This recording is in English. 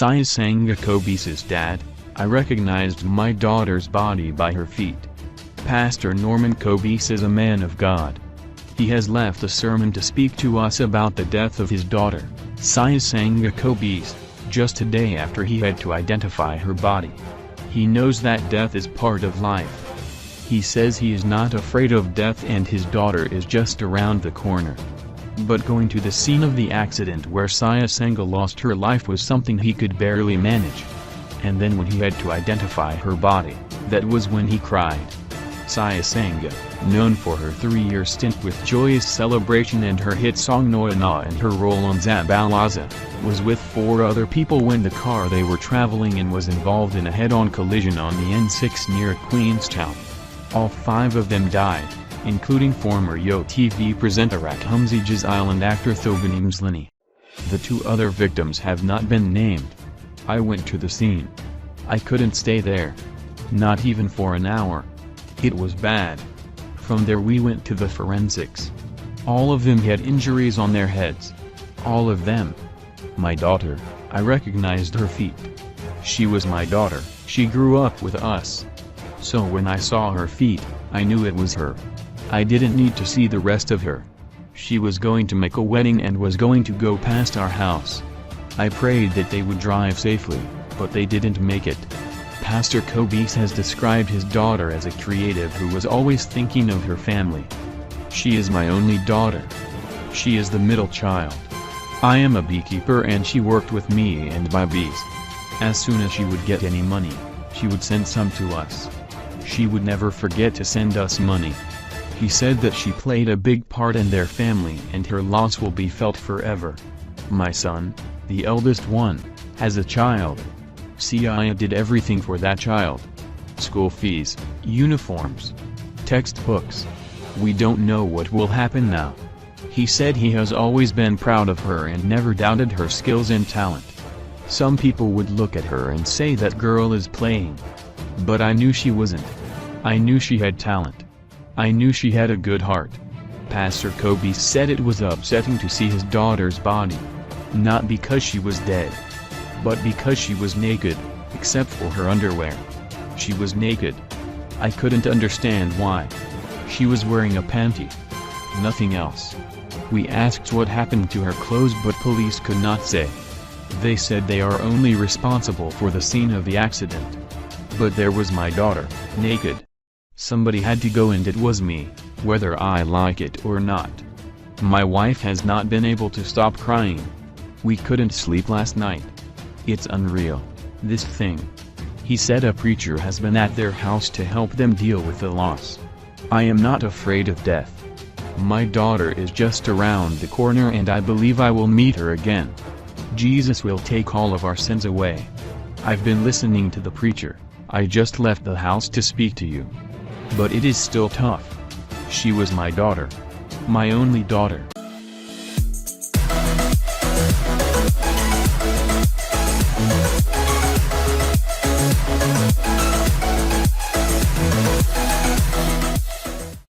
Siyasanga Kobese's dad, I recognized my daughter's body by her feet. Pastor Norman Kobese is a man of God. He has left a sermon to speak to us about the death of his daughter, Siyasanga Kobese, just a day after he had to identify her body. He knows that death is part of life. He says he is not afraid of death and his daughter is just around the corner. But going to the scene of the accident where Siyasanga lost her life was something he could barely manage. And then when he had to identify her body, that was when he cried. Siyasanga, known for her 3-year stint with Joyous Celebration and her hit song Noa Na and her role on Zabalaza, was with 4 other people when the car they were traveling in was involved in a head-on collision on the N6 near Queenstown. All 5 of them died, including former Yo TV presenter Rakhumzi's Island actor Thoban Mslini. The 2 other victims have not been named. I went to the scene. I couldn't stay there. Not even for an hour. It was bad. From there we went to the forensics. All of them had injuries on their heads. All of them. My daughter, I recognized her feet. She was my daughter, she grew up with us. So when I saw her feet, I knew it was her. I didn't need to see the rest of her. She was going to make a wedding and was going to go past our house. I prayed that they would drive safely, but they didn't make it. Pastor Kobese has described his daughter as a creative who was always thinking of her family. She is my only daughter. She is the middle child. I am a beekeeper and she worked with me and my bees. As soon as she would get any money, she would send some to us. She would never forget to send us money. He said that she played a big part in their family and her loss will be felt forever. My son, the eldest one, has a child. Sia did everything for that child. School fees, uniforms, textbooks. We don't know what will happen now. He said he has always been proud of her and never doubted her skills and talent. Some people would look at her and say that girl is playing. But I knew she wasn't. I knew she had talent. I knew she had a good heart. Pastor Kobese said it was upsetting to see his daughter's body. Not because she was dead, but because she was naked, except for her underwear. She was naked. I couldn't understand why. She was wearing a panty. Nothing else. We asked what happened to her clothes but police could not say. They said they are only responsible for the scene of the accident. But there was my daughter, naked. Somebody had to go and it was me, whether I like it or not. My wife has not been able to stop crying. We couldn't sleep last night. It's unreal, this thing. He said a preacher has been at their house to help them deal with the loss. I am not afraid of death. My daughter is just around the corner and I believe I will meet her again. Jesus will take all of our sins away. I've been listening to the preacher. I just left the house to speak to you. But it is still tough. She was my daughter. My only daughter.